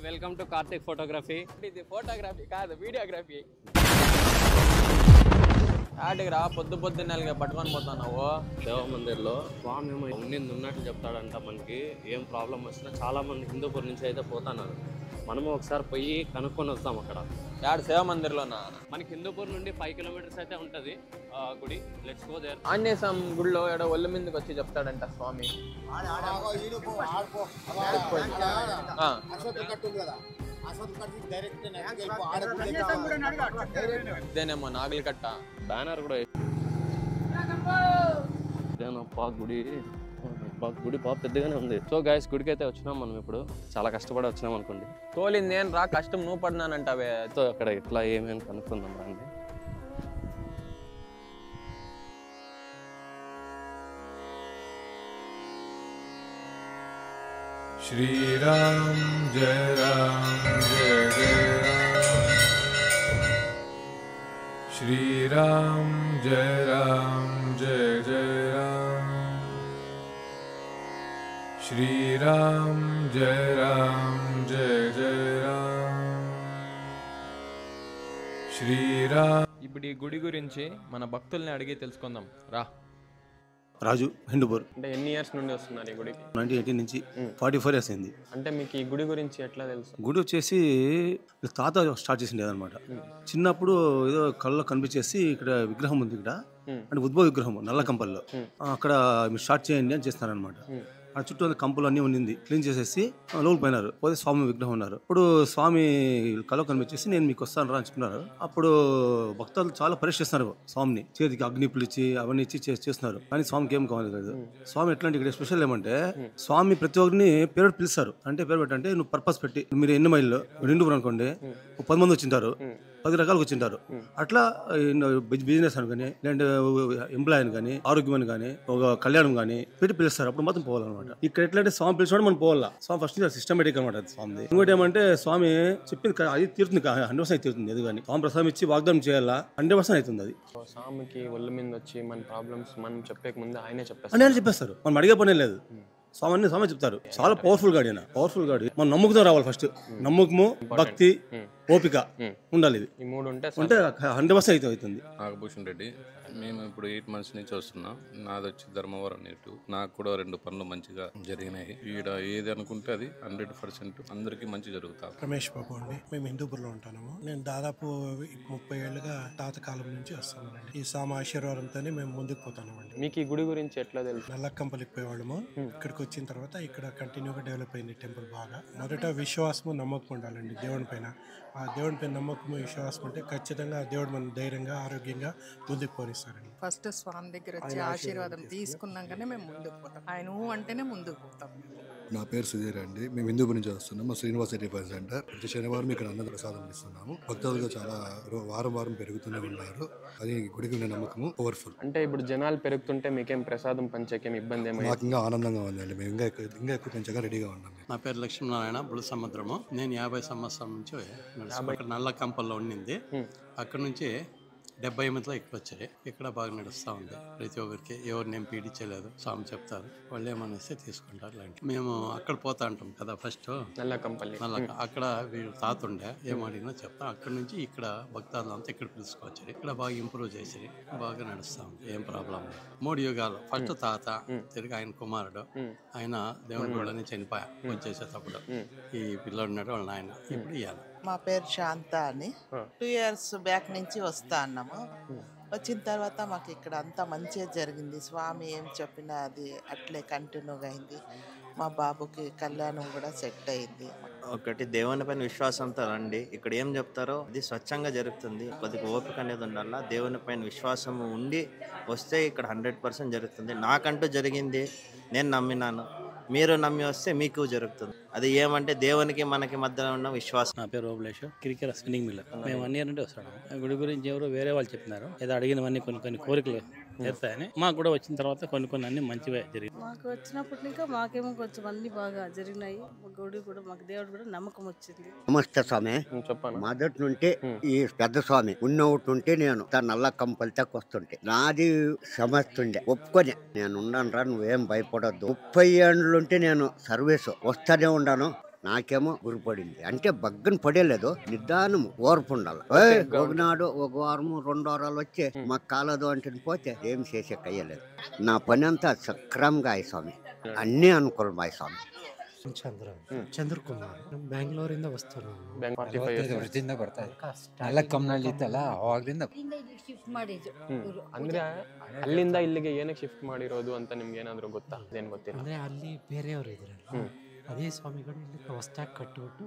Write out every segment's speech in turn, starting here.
Welcome to Karthik photography. ఇది photography కాదు, videography. ఆటికి రా, పొద్దున్నే పట్టుకొని పోతున్నావు. దేవ మందిర్లో స్వామి ఉన్నింది ఉన్నట్టు చెప్తాడంట. మనకి ఏం ప్రాబ్లం వచ్చినా చాలా మంది హిందూపూర్ నుంచి అయితే పోతున్నారు. మనము ఒకసారి పోయి కనుక్కొని వస్తాం. అక్కడ యాడ్ సేవ మందిర్లోనా? మనకి హిందూపూర్ నుండి 5 కిలోమీటర్స్ అయితే ఉంటుంది గుడి. Let's go there. Anjaneya Swami గుడిలో ఏడో ఒళ్ళు మీదకి వచ్చి చెప్తాడంట స్వామి. ఇదేనేమో నాగలి కట్ట. బ్యానర్ కూడా ఇదేనప్పా గుడి. గుడి పెద్దగానే ఉంది. సో గైస్, గుడికి అయితే వచ్చినాం మనం. ఇప్పుడు చాలా కష్టపడి వచ్చినాం అనుకోండి. తోలింది నేను రా, కష్టం నువ్వు పడినానంటావే. సో అక్కడ ఇట్లా ఏమేమి కనుక్కుందాం రండి. श्रीराम जय राम जय जय राम, श्रीराम जय राम जय जय राम, श्रीराम जय राम जय जय राम, श्रीराम. ఇప్పుడు ఈ గుడి గురించి మన భక్తుల్ని అడిగి తెలుసుకుందాం రా. రాజు హిందూపూర్. అంటే ఎన్ని ఇయర్స్ నుండి వస్తున్నారు ఈ గుడికి? 1918 నుంచి 44 ఇయర్స్ అయింది. అంటే మీకు ఈ గుడి గురించి ఎట్లా తెలుసు? గుడి వచ్చేసి తాత స్టార్ట్ చేసింది అనమాట. చిన్నప్పుడు ఏదో కళ్ళలో కనిపించేసి ఇక్కడ విగ్రహం ఉంది ఇక్కడ, అంటే ఉద్భవ విగ్రహం నల్లకంపల్లో, అక్కడ మీరు స్టార్ట్ చేయండి అని చేస్తున్నారనమాట. ఆ చుట్టూ కంపులు అన్నీ ఉండింది, క్లీన్ చేసేసి లోపల పోయినారు. పోతే స్వామి విగ్రహం ఉన్నారు. ఇప్పుడు స్వామి కళ కనిపించేసి నేను మీకు వస్తాను రా అని చెప్తున్నారు. అప్పుడు భక్తులు చాలా పరీక్షిస్తున్నారు స్వామిని. చేతికి అగ్నిపులు ఇచ్చి అవన్నీ ఇచ్చి చేస్తున్నారు. కానీ స్వామికి ఏం కావాలి. స్వామి ఎట్లాంటి ఇక్కడ స్పెషల్ ఏమంటే, స్వామి ప్రతి ఒక్కరిని పేరు పిలుస్తారు. అంటే పేరు పెట్టంటే నువ్వు పర్పస్ పెట్టి, మీరు ఎన్ని మైళ్ళు నిండుపురం అనుకోండి, 10 మంది వచ్చింటారు, 10 రకాలకు వచ్చింటారు. అట్లా బిజినెస్ అని కానీ, లేదంటే ఎంప్లాయ్ అని కానీ, ఆరోగ్యం అని కానీ, ఒక కళ్యాణం కానీ పెట్టి పిలుస్తారు. అప్పుడు మాత్రం పోవాలన్నమాట. ఇక్కడ ఎట్లంటే స్వామి పిలిచినప్పుడు మనం పోవాలా. స్వామి ఫస్ట్ సిస్టమేటిక్ అనమాట స్వామి. ఇంకోటి ఏమంటే, స్వామి చెప్పింది అది తీరుతుంది, 100% తీరుతుంది. అది కానీ స్వామి ప్రసాదం ఇచ్చి వాగ్దానం చేయాలా, 100% అవుతుంది. అది స్వామికి ఒళ్ళు మీద వచ్చి మన ప్రాబ్లమ్స్ మనం చెప్పే ముందు ఆయనే చెప్పేస్తారు. మనం అడిగే పనే లేదు. స్వామి చెప్తారు. చాలా పవర్ఫుల్ గాడి అయినా, పవర్ఫుల్ గాడి. మనం నమ్మకంతో రావాలి. ఫస్ట్ నమ్మకము, భక్తి, ఓపిక ఉండాలి. ఇది ఈ మూడు ఉంటే 100% అవుతుంది. నాగభూషణ్ రెడ్డి. మేము ఇప్పుడు 8 మంత్స్ నుంచి వస్తున్నాం. నాది వచ్చి ధర్మవరం నేటివ్. నాకు కూడా 2 పనులు మంచిగా జరిగినాయి. ఈడ ఏది అనుకుంటే అది 100% అందరికి మంచి జరుగుతాం. రమేష్ బాబు అండి, మేము హిందూపూర్లో ఉంటాము. నేను దాదాపు 30 ఏళ్ళుగా తాత కాలం నుంచి వస్తానండి. ఈ స్వామి ఆశీర్వాదంతోనే మేము ముందుకు పోతామండి. మీకు ఈ గుడి గురించి ఎట్లా తెలుసు? నల్లకంపలికి పోయేవాళ్ళము. ఇక్కడికి వచ్చిన తర్వాత ఇక్కడ కంటిన్యూగా డెవలప్ అయింది టెంపుల్ బాగా. మొదట విశ్వాసము, నమ్మకం ఉండాలండి దేవుని పైన. ఆ దేవుని పైన నమ్మకము, విశ్వాసం ఉంటే ఖచ్చితంగా ఆ దేవుడు మనం ధైర్యంగా, ఆరోగ్యంగా ముందుకు పోనిస్తారండి. ఫస్ట్ స్వామి దగ్గర వచ్చి ఆశీర్వాదం తీసుకున్నాకనే మేము ముందుకు పోతాం. ఆయన అంటేనే ముందుకు పోతాం. నా పేరు సుధీర్ అండి. మేము హిందూపూర్ నుంచి వస్తున్నాం. మా శ్రీనివాస టిఫిన్ సెంటర్. ప్రతి శనివారం ఇక్కడ అన్న ప్రసాదం ఇస్తున్నాము. భక్తులుగా చాలా వారం పెరుగుతూనే ఉన్నారు. అది గుడికి ఉన్న నమ్మకము పవర్ఫుల్. అంటే ఇప్పుడు జనాలు పెరుగుతుంటే మీకేం ప్రసాదం పంచేకేం ఇబ్బంది ఏమైనా? మాకు ఇంకా ఆనందంగా ఉందండి. మేము ఇంకా ఎక్కువ పెంచగా రెడీగా ఉన్నాం. నా పేరు లక్ష్మీనారాయణ, బుల్ సముద్రము. నేను 50 సంవత్సరాల నుంచి ఇక్కడ నల్ల కంపల్లో ఉండింది. అక్కడ నుంచి 70 మందిలో ఇక్కడ వచ్చారు. ఇక్కడ బాగా నడుస్తూ ఉంది. ప్రతి ఒక్కరికి ఎవరిని ఏం పీడించలేదు. స్వామి చెప్తారు, వాళ్ళు ఏమనేస్తే తీసుకుంటారు. ఇలాంటి మేము అక్కడ పోతా ఉంటాం కదా. ఫస్ట్ నల్లకంపల్లి అక్కడ వీళ్ళు తాత ఉండే, ఏం అడిగినా చెప్తాం. అక్కడ నుంచి ఇక్కడ భక్తాదులంతా ఇక్కడ పిలుచుకొచ్చారు. ఇక్కడ బాగా ఇంప్రూవ్ చేసి బాగా నడుస్తా ఉంది. ఏం ప్రాబ్లం లేదు. 3 యుగాలు. ఫస్ట్ తాత, తిరిగి ఆయన కుమారుడు, ఆయన దేవుని గుళ్ళని చనిపోయా వచ్చేసేటప్పుడు. ఈ పిల్లడు ఉన్నాడు వాళ్ళ నాయన. ఇప్పుడు ఇవ్వాలి. మా పేరు శాంత అని. 2 ఇయర్స్ బ్యాక్ నుంచి వస్తా అన్నాము. వచ్చిన తర్వాత మాకు ఇక్కడ అంతా మంచిగా జరిగింది. స్వామి ఏం చెప్పినా అది అట్లే కంటిన్యూగా అయింది. మా బాబుకి కళ్యాణం కూడా సెట్ అయింది. ఒకటి దేవుని పైన విశ్వాసంతో రండి. ఇక్కడ ఏం చెప్తారో అది స్వచ్ఛంగా జరుగుతుంది. కొద్దిగా ఓపిక అనేది ఉండాలా. దేవుని పైన విశ్వాసం ఉండి వస్తే ఇక్కడ 100% జరుగుతుంది. నాకంటూ జరిగింది, నేను నమ్మినాను. మీరు నమ్మి వస్తే మీకు జరుగుతుంది. అది ఏమంటే దేవునికి మనకి మధ్యలో ఉన్న విశ్వాసం. నా పేరు ఓబులేష్, కిరికిర స్పిన్నింగ్ మిల్. మేము 1 ఇయర్ నుండి వస్తాము. గుడి గురించి ఎవరు వేరే వాళ్ళు చెప్పినారు. ఏదో అడిగినవన్నీ కొన్ని కోరికలు చేస్తాయని. మాకు కూడా వచ్చిన తర్వాత కొన్ని అన్ని మంచిగా జరిగింది. మాకు వచ్చినప్పటి ఇంకా మాకేమో కొంచెం అన్ని బాగా జరిగినాయి. గుడి కూడా మాకు దేవుడు కూడా నమ్మకం వచ్చింది. నమస్తే స్వామి. మొదటి నుండి ఈ పెద్ద స్వామి ఉన్నోటి ఉంటే నేను నల్ల కంపలితకు వస్తుంటే నాది సమస్య ఉండే ఒప్పుకొని నేను ఉన్నాను రా, నువ్వేం భయపడద్దు. 30 ఏళ్ళుంటే నేను సర్వీస్ వస్తానే ఉన్నాను. నాకేమో గురిపడింది. అంటే బగ్గన పడేలేదు, నిదానం ఓర్పు ఉండాలి. ఒకనాడు ఒక వారము 2 వారాలు వచ్చి మాకు కాలదు అంటే పోతే ఏం చేసే కయ్యలేదు. నా పని అంతా సక్రమంగా అయ్యి ಸ್ವಾಮಿ, అన్నీ అనుకూలమాయి ಸ್ವಾಮಿ. ಚಂದ್ರಕುಮಾರ್ ಬ್ಯಾಂಗ್ಳೂರಿಂದ ವಸ್ತು ವರ್ಷದಿಂದ ಬರ್ತಾ ಇದೆ. ಎಲ್ಲ ಕಮ್ನಲ್ಲಿ ಇತ್ತಲ್ಲ ಅವಾಗ್ಲಿಂದ ಶಿಫ್ಟ್ ಮಾಡಿದ್ರು. ಅಂದ್ರೆ ಅಲ್ಲಿಂದ ಇಲ್ಲಿಗೆ ಏನಕ್ಕೆ ಶಿಫ್ಟ್ ಮಾಡಿರೋದು ಅಂತ ನಿಮ್ಗೆ ಏನಾದ್ರು ಗೊತ್ತಾ? ಏನ್ ಗೊತ್ತಿಲ್ಲ. ಅಂದ್ರೆ ಅಲ್ಲಿ ಬೇರೆಯವರು ಇದ್ರಲ್ಲ, ಅದೇ ಸ್ವಾಮಿಗಳು ಇಲ್ಲಿ ಹೊಸದಾಗಿ ಕಟ್ಟಿಬಿಟ್ಟು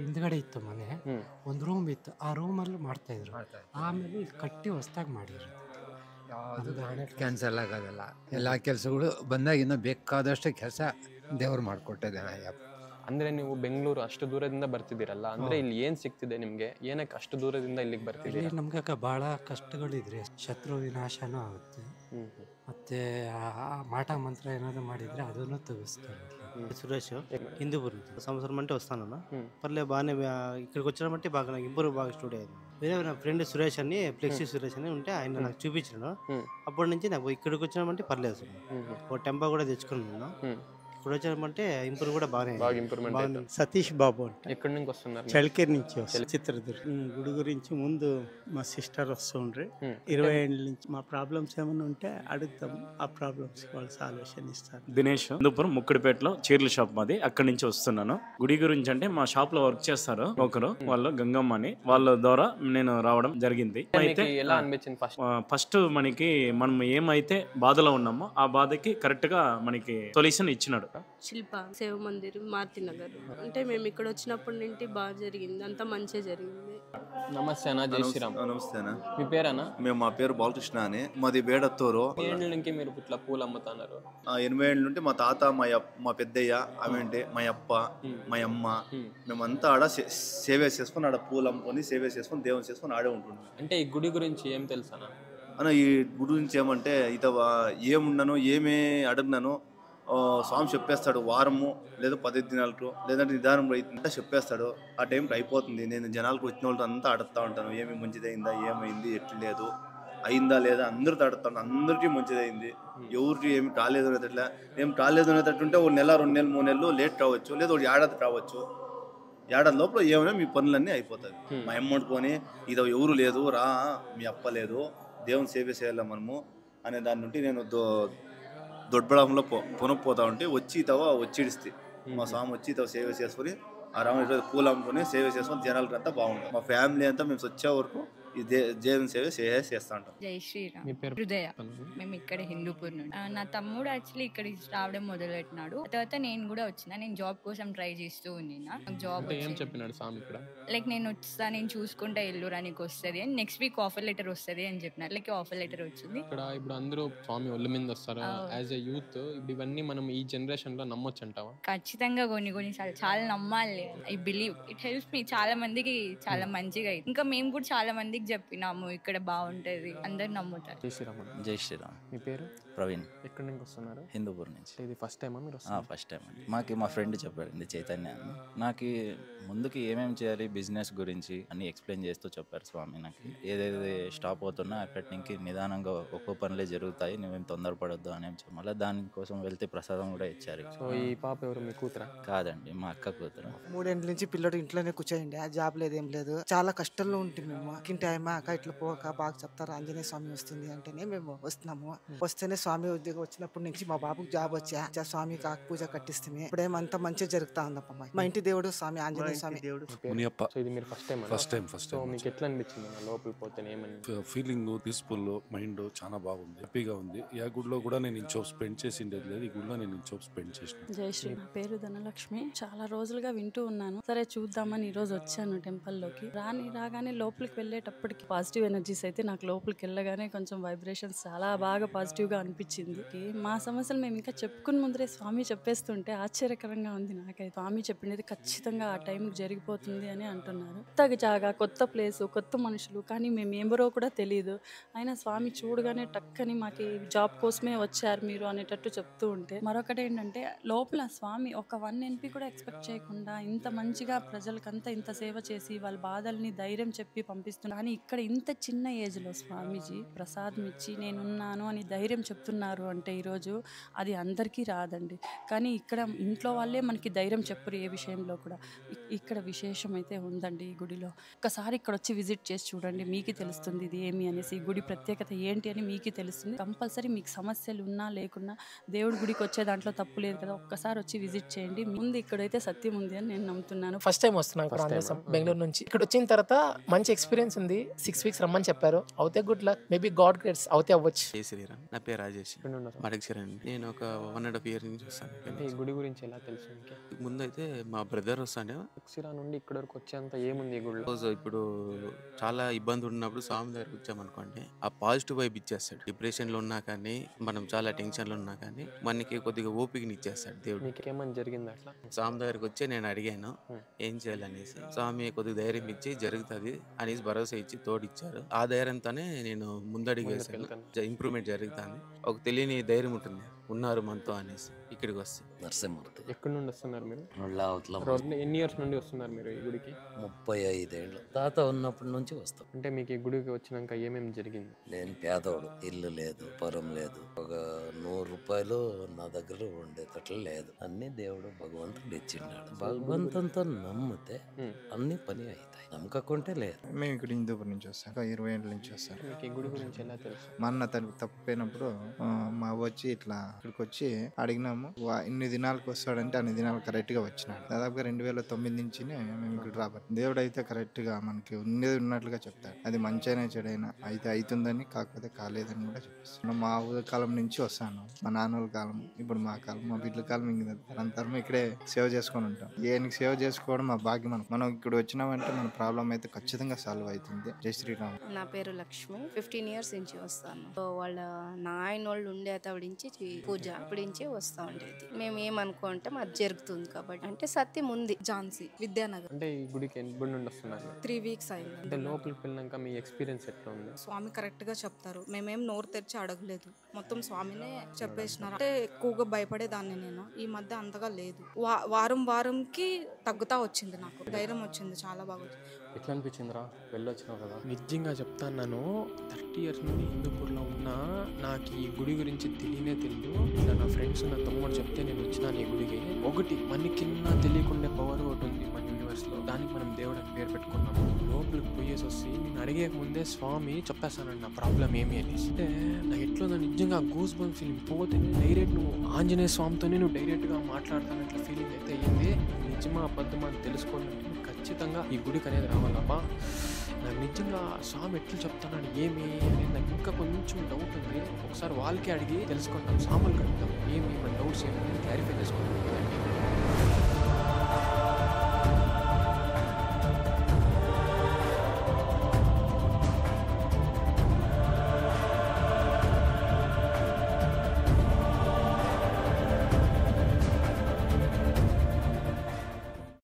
ಹಿಂದ್ಗಡೆ ಇತ್ತು ಮನೆ, ಒಂದು ರೂಮ್ ಇತ್ತು, ಆ ರೂಮಲ್ಲಿ ಮಾಡ್ತಾ ಇದ್ರು. ಆಮೇಲೆ ಇಲ್ಲಿ ಕಟ್ಟಿ ಹೊಸದಾಗಿ ಮಾಡಿರೋದು. ಕ್ಯಾನ್ಸಲ್ ಆಗೋದಲ್ಲ, ಎಲ್ಲ ಕೆಲಸಗಳು ಬಂದಾಗ ಇನ್ನೂ ಬೇಕಾದಷ್ಟು ಕೆಲಸ ದೇವ್ರು ಮಾಡಿಕೊಟ್ಟಿದ್ದಾನೆ. ಅಂದ್ರೆ ನೀವು ಬೆಂಗಳೂರು ಅಷ್ಟು ದೂರದಿಂದ ಬರ್ತಿದ್ದೀರಲ್ಲ, ಅಂದ್ರೆ ಇಲ್ಲಿ ಏನ್ ಸಿಗ್ತಿದೆ ನಿಮ್ಗೆ? ಏನಕ್ಕೆ ಅಷ್ಟು ದೂರದಿಂದ ಇಲ್ಲಿಗೆ ಬರ್ತಿದ್ದೀರಿ? ಇಲ್ಲಿ ನಮ್ಗೆ ಬಹಳ ಕಷ್ಟಗಳಿದ್ರೆ ಶತ್ರು ವಿನಾಶನೂ ಆಗುತ್ತೆ, ಮತ್ತೆ ಮಾಟ మంత్ర ఏనాదో ಮಾಡಿದ್ರೆ ಅದನ್ನು తెగిస్తారు. సురేష్ హిందూపూర్ నుంచి సంవత్సరం అంటే వస్తానన్నా, పర్లే బాగానే ఇక్కడికి వచ్చిన బట్టి బాగా నాకు ఇంప్రూవ్ బాగా స్టూడియో అయింది. వేరే నా ఫ్రెండ్ సురేష్ అని, ఫ్లెక్సీ సురేష్ అని ఉంటే ఆయన నాకు చూపించాను. అప్పటి నుంచి నాకు ఇక్కడికి వచ్చినామంటే పర్లేదు, ఒక టెంపో కూడా తెచ్చుకున్నాను. ఇక్కడ వచ్చామంటే ఇంప్రూవ్ కూడా బాగా ఇంప్రూవ్మెంట్. సతీష్ బాబు అంటే ఎక్కడి నుంచి వస్తున్నారు? చలికేరు నుంచి వస్తారు, చిత్రదుర్గ. గుడి గురించి ముందు మా సిస్టర్ వస్తుండ్రి 20 ఏళ్ళ నుంచి. మా ప్రాబ్లమ్స్ ఏమైనా ఉంటే అడుగుతాం, ఆ ప్రాబ్లమ్స్ వాళ్ళు సాల్వేషన్ ఇస్తారు. దినేష్, హిందూపురం ముక్కడిపేటలో చీరల షాప్ మాది, అక్కడి నుంచి వస్తున్నాను. గుడి గురించి అంటే మా షాప్ లో వర్క్ చేస్తారు ఒకరు, వాళ్ళు గంగమ్మ అని, వాళ్ళ ద్వారా నేను రావడం జరిగింది. అయితే ఎలా అనిపించింది? ఫస్ట్ మనకి మనం ఏమైతే బాధలో ఉన్నామో ఆ బాధకి కరెక్ట్ గా మనకి సొల్యూషన్ ఇచ్చినాడు. శిల్ప సేవ మందిర్, మారుతి నగర్. అంటే మేము ఇక్కడ వచ్చినప్పటి నుండి బాగా జరిగింది, అంతా మంచిగా జరిగింది. నమస్తే అన్న, జై శ్రీరామ్. నమస్తే అన్న. మీ పేరన్నా? మా పేరు బాలకృష్ణ అని, మాది బేడత్తూరు. ఏళ్ళ నుంచి మీరు ఇట్లా పూలు అమ్ముతున్నారు? 8 ఏళ్ళ నుండి మా తాత, మా పెద్దయ్య, ఆమెంటే మా అప్ప, మా అమ్మ, మేమంతా ఆడ సేవ చేసుకుని, ఆడ పూలు అమ్ముకొని సేవ చేసుకుని దేవుని చేసుకుని ఆడే ఉంటున్నాం. అంటే ఈ గుడి గురించి ఏం తెలుసా అన్న? ఈ గుడి గురించి ఏమంటే ఇత ఏమున్నాను, ఏమే అడిగినాను స్వామి చెప్పేస్తాడు. వారము లేదా 10 దినాలకు లేదంటే నిదానంలో అయితే చెప్పేస్తాడు. ఆ టైంకి అయిపోతుంది. నేను జనాలకు వచ్చిన వాళ్ళతో అంతా అడుగుతూ ఉంటాను, ఏమి మంచిదైందా, ఏమైంది, ఎట్లు లేదు, అయిందా లేదా, అందరితో అడుగుతాను. అందరికీ మంచిదైంది, ఎవరికి ఏమి కాలేదు అనేటట్లా. ఏం కాలేదు అనేటట్టుంటే 1 నెల 2 నెలలు 3 నెలలు లేట్ రావచ్చు, లేదా 1 ఏడాది రావచ్చు. ఏడాది లోపల ఏమైనా మీ పనులన్నీ అయిపోతుంది. మా అమౌంట్ కొని ఇది ఎవరు లేదు రా, మీ అప్ప లేదు, దేవుని సేవ చేయాలి మనము అనే దాని నుండి నేను దొడ్బడంలో పొనపోతా ఉంటే వచ్చి వచ్చిడిస్తే మా స్వామి వచ్చి సేవ చేసుకుని ఆ రాముని పూలు అమ్ముకొని సేవ చేసుకుని జనాలకి అంతా బాగుంటుంది. మా ఫ్యామిలీ అంతా మేము వచ్చే వరకు ఈ దేవుని సేవ చేస్తా ఉంటాం. జై శ్రీరామ్. హృదయ. మేము ఇక్కడ హిందూపూర్ నుండి. నా తమ్ముడు యాక్చువల్లీ ఇక్కడ రావడం మొదలెట్టినాడు. తర్వాత నేను కూడా వచ్చిన. నేను జాబ్ కోసం ట్రై చేస్తూ ఉన్నా. జాబ్ ఏం చెప్పినాడు స్వామి ఇక్కడ? లైక్ నేను వస్తా, నేను చూసుకుంటా, ఎల్లురా నీకు వస్తుంది అని, నెక్స్ట్ వీక్ ఆఫర్ లెటర్ వస్తుంది అని చెప్పినారు. లైక్ ఆఫర్ లెటర్ వచ్చింది. ఇక్కడ ఇప్పుడు అందరూ స్వామి ఒళ్ళు మీద వస్తారు. యాజ్ ఎ యూత్ ఇప్పుడు ఇవన్నీ మనం ఈ జనరేషన్ లో నమ్మొచ్చు అంటావా? ఖచ్చితంగా కొన్నిసార్లు చాలా నమ్మాలి. I believe it helps me. చాలా మందికి చాలా మంచిగా. ఇంకా మేము కూడా చాలా మందికి చెప్పినాము ఇక్కడ బాగుంటది, అందరు నమ్ముతారు. జై శ్రీరామ్. జై శ్రీరామ్. మీ పేరు? ప్రవీణ్. ఎక్కడి నుంచి వస్తున్నారు? హిందూపూర్ నుంచి. ఇది ఫస్ట్ టైమా మీరు? ఫస్ట్ టైం అండి. మాకు మా ఫ్రెండ్ చెప్పాడు, చైతన్య అని. నాకు ముందుకి ఏమేమి చేయాలి బిజినెస్ గురించి అన్ని ఎక్స్ప్లెయిన్ చేస్తూ చెప్పారు స్వామి. నాకు ఏదైతే స్టాప్ అవుతున్నా అక్కడి నుంచి నిదానంగా ఒక్కో పనులే జరుగుతాయి, నువ్వేం తొందరపడొద్దు అని మళ్ళీ దానికోసం వెళ్తే ప్రసాదం కూడా ఇచ్చారు. సో ఈ పాప ఎవరు, మీ కూతురా? కాదండి, మా అక్క కూతురు. 3 ఏళ్ళ నుంచి పిల్లడు ఇంట్లోనే కూర్చోండి, జాబ్ లేదు, ఏం లేదు, చాలా కష్టంలో ఉంటుంది. మేము టైమా అక్క ఇట్లా పోక బాగా చెప్తారు, ఆంజనేయ స్వామి వస్తుంది అంటేనే మేము వస్తున్నాము. వస్తేనే స్వామి వచ్చినప్పటి నుంచి మా బాబుకి జాబ్ వచ్చా, స్వామికి ఆకు పూజ కట్టిస్తే ఇప్పుడేమంతా మంచిగా జరుగుతా ఉందప్ప. మా ఇంటి దేవుడు స్వామి ఆంజనేయ స్వామి. ఇది మీరు ఫస్ట్ టైం? First time. మీకు ఎట్లా అనిపించింది లోపలికి పోతే? ఏమని ఫీలింగ్? పీస్ఫుల్ మైండ్ చాలా బాగుంది, హ్యాపీగా ఉంది. ఈ గుడిలో కూడా నేను ఇంచో స్పెండ్ చేసిండేది లేదు, ఈ గుడిలో నేను ఇంచో స్పెండ్ చేసిన. జై శ్రీ. నా పేరు ధనలక్ష్మి. చాలా రోజులుగా వింటూ ఉన్నాను, సరే చూద్దామని ఈ రోజు వచ్చాను టెంపుల్ లోకి. రాగానే లోపలికి వెళ్ళేటప్పటికి పాజిటివ్ ఎనర్జీస్ అయితే నాకు లోపలికి వెళ్ళగానే కొంచెం వైబ్రేషన్స్ చాలా బాగా పాజిటివ్ గా అనిపించింది. మా సమస్యలు మేము ఇంకా చెప్పుకుని ముందరే స్వామి చెప్పేస్తుంటే ఆశ్చర్యకరంగా ఉంది నాకైతే. స్వామి చెప్పింది ఖచ్చితంగా ఆ టైంకి జరిగిపోతుంది అని అంటున్నారు. కొత్త జాగా, కొత్త ప్లేసు, కొత్త మనుషులు, కానీ మేము ఎవరో కూడా తెలియదు. అయినా స్వామి చూడగానే టక్కని మాకు జాబ్ కోసమే వచ్చారు మీరు అనేటట్టు చెప్తూ ఉంటే, మరొకటి ఏంటంటే లోపల స్వామి ఒక 1 NP కూడా ఎక్స్పెక్ట్ చేయకుండా ఇంత మంచిగా ప్రజలకంతా ఇంత సేవ చేసి వాళ్ళ బాధల్ని ధైర్యం చెప్పి పంపిస్తున్నారు. కానీ కానీ ఇక్కడ ఇంత చిన్న ఏజ్లో స్వామీజీ ప్రసాదం ఇచ్చి నేనున్నాను అని ధైర్యం చెప్తున్నారు అంటే ఈరోజు అది అందరికీ రాదండి. కానీ ఇక్కడ ఇంట్లో వాళ్ళే మనకి ధైర్యం చెప్పరు ఏ విషయంలో కూడా. ఇక్కడ విశేషం అయితే ఉందండి ఈ గుడిలో. ఒక్కసారి ఇక్కడ వచ్చి విజిట్ చేసి చూడండి, మీకు తెలుస్తుంది ఇది ఏమి అనేసి, ఈ గుడి ప్రత్యేకత ఏంటి అని మీకు తెలుస్తుంది. కంపల్సరీ మీకు సమస్యలు ఉన్నా లేకున్నా దేవుడి గుడికి వచ్చే దాంట్లో తప్పు లేదు కదా, ఒక్కసారి వచ్చి విజిట్ చేయండి. ముందు ఇక్కడైతే సత్యం ఉంది అని నేను నమ్ముతున్నాను. ఫస్ట్ టైం వస్తున్నాను ఇక్కడ ఆంధ్రదేశం బెంగళూరు నుంచి. ఇక్కడ వచ్చిన తర్వాత మంచి ఎక్స్పీరియన్స్ ఉంది. 6 weeks రమ్మని చెప్పారు. అవుతే గుడ్ లక్, మేబీ గాడ్ గ్రేట్స్ అవుతే అవ్వచ్చు. శ్రీరామ్, నా పేరు రాజేష్, మడక్సిరండి. నేను ఒక 1.5 years నుంచి వస్తాను. ఈ గుడి గురించి ఎలా తెలుసు? ముందు అయితే మా బ్రదర్ వస్తాడు. మడక్సిరా నుండి ఇక్కడ వరకు వచ్చేంత ఏముంది ఈ గుడిలో? ఇప్పుడు చాలా ఇబ్బంది ఉన్నప్పుడు స్వామి దగ్గరికి వచ్చామనుకోండి, ఆ పాజిటివ్ వైబ్ ఇచ్చేస్తాడు. డిప్రెషన్ లో ఉన్నా కానీ, మనం చాలా టెన్షన్ లో ఉన్నా కానీ మనకి కొద్దిగా ఓపికని ఇచ్చేస్తాడు దేవుడు. మీకేమని జరిగింది అట్లా? స్వామి దగ్గరికి వచ్చి నేను అడిగాను ఏం చేయాలనేసి. స్వామి కొద్దిగా ధైర్యం ఇచ్చి జరుగుతుంది అనేసి భరోసా ఇచ్చి తోడిచ్చారు. ఆ ధైర్యంతోనే నేను ముందడుగు వేసాను. ఇంప్రూవ్మెంట్ జరుగుతుంది. ఒక తెలియని ధైర్యం ఉంటుంది, ఉన్నారు మనతో అనేసి ఇక్కడికి వస్తే. నరసింహమూర్తి. ఎక్కడి నుండి వస్తున్నారు మీరు? ఎన్ని ఇయర్స్ నుండి వస్తున్నారు మీరు ఈ గుడికి? 35 ఏళ్ళు. తాత ఉన్నప్పటి నుంచి వస్తాం. అంటే మీకు ఈ గుడికి వచ్చినాక ఏమేమి జరిగింది? నేను పేదోడు, ఇల్లు లేదు, పొరం లేదు, ఒక 100 రూపాయలు నా దగ్గర ఉండేటట్లు లేదు. అన్ని దేవుడు భగవంతుడు ఇచ్చిన్నాడు. భగవంతునితో నమ్మితే అన్ని పని అవుతాయి, నమ్మకుంటే లేదు. మేము ఇక్కడ హిందూపూర్ నుంచి వస్తాం, 20 ఏళ్ళ నుంచి వస్తాం. మీకు ఈ గుడి గురించి ఎలా తెలుసు? మా అన్న తప్పిపోయినప్పుడు మా వచ్చి ఇట్లా ఇక్కడికి వచ్చి అడిగినాము, ఇన్ని దినాలకు వస్తాడంటే అన్ని దినాలు కరెక్ట్ గా వచ్చినాడు. దాదాపుగా 2009 నుంచి మేము ఇక్కడ రాబట్టి దేవుడు అయితే కరెక్ట్ గా మనకి ఉన్నది ఉన్నట్లుగా చెప్తాడు. అది మంచైనా చెడైనా అయితే అవుతుందని, కాకపోతే కాలేదని కూడా చెప్పేస్తాను. మా ఊరి కాలం నుంచి వస్తాను, మా నాన్నల కాలం, ఇప్పుడు మా కాలం, మా బిడ్డల కాలం. ఇంక తరంతరం ఇక్కడే సేవ చేసుకొని ఉంటాం. ఏనికి సేవ చేసుకోవడం మా భాగ్యం. మనం ఇక్కడ వచ్చినామంటే మన ప్రాబ్లం అయితే ఖచ్చితంగా సాల్వ్ అవుతుంది. జై శ్రీరామ్. నా పేరు లక్ష్మి, 15 years నుంచి వస్తాను. వాళ్ళ నాయన వాళ్ళు ఉండే తవిడించి పూజ అప్పటించి వస్తా ఉండేది. మేము ఏమనుకుంటే మాది జరుగుతుంది కాబట్టి. అంటే సత్యం ఉంది. ఝాన్సీ విద్యానగర్. అంటే ఈ గుడికి ఎప్పుడు నుండి వస్తున్నారు? 3 weeks అయింది. అంటే లోపలికి వెళ్ళినాక మీ ఎక్స్పీరియన్స్ ఎట్లా ఉంది? స్వామి కరెక్ట్ గా చెప్తారు. మేమేం నోరు తెరిచి అడగలేదు, మొత్తం స్వామినే చెప్పేసినారు. అంటే ఎక్కువగా భయపడేదాన్ని నేను, ఈ మధ్య అంతగా లేదు. వారంకి తగ్గుతా వచ్చింది, నాకు ధైర్యం వచ్చింది, చాలా బాగా వచ్చింది. ఎట్లా అనిపించిందిరా వెళ్ళొచ్చినావు కదా? నిజంగా చెప్తాను, నేను 30 years నుండి హిందూపూర్లో ఉన్నా, నాకు ఈ గుడి గురించి తెలియనే తెలియదు. ఇలా నా ఫ్రెండ్స్ నా తమ్ముడు చెప్తే నేను వచ్చినాను ఈ గుడికి. ఒకటి మనకిన్నా తెలియకుండా పవర్ ఒకటి ఉంది మన యూనివర్స్లో, దానికి మనం దేవుడు అని పేరు పెట్టుకున్నాము. లోపలికి పోయేసి వస్తే నేను అడిగే ముందే స్వామి చెప్పేస్తానండి నా ప్రాబ్లం ఏమి అనేసి. అంటే నాకు ఎట్లా నిజంగా గూస్ బంప్ ఫీలింగ్ పోతే డైరెక్ట్ నువ్వు ఆంజనేయ స్వామితోనే నువ్వు డైరెక్ట్గా మాట్లాడతానట్ల ఫీలింగ్ అయితే అయ్యింది. నిజమా అబద్ధమా అని తెలుసుకోవాలంటే ఖచ్చితంగా ఈ గుడికి అనేది రావాలబ్బా. నాకు నిజంగా స్వామి ఎట్లా చెప్తానని ఏమి అనేది నాకు ఇంకా కొంచెం డౌట్ ఉంది. ఒకసారి వాళ్ళకే అడిగి తెలుసుకుంటాం, స్వాములు కడుగుతాం ఏమి మన డౌట్స్ ఏమి క్లారిఫై చేసుకుంటాం.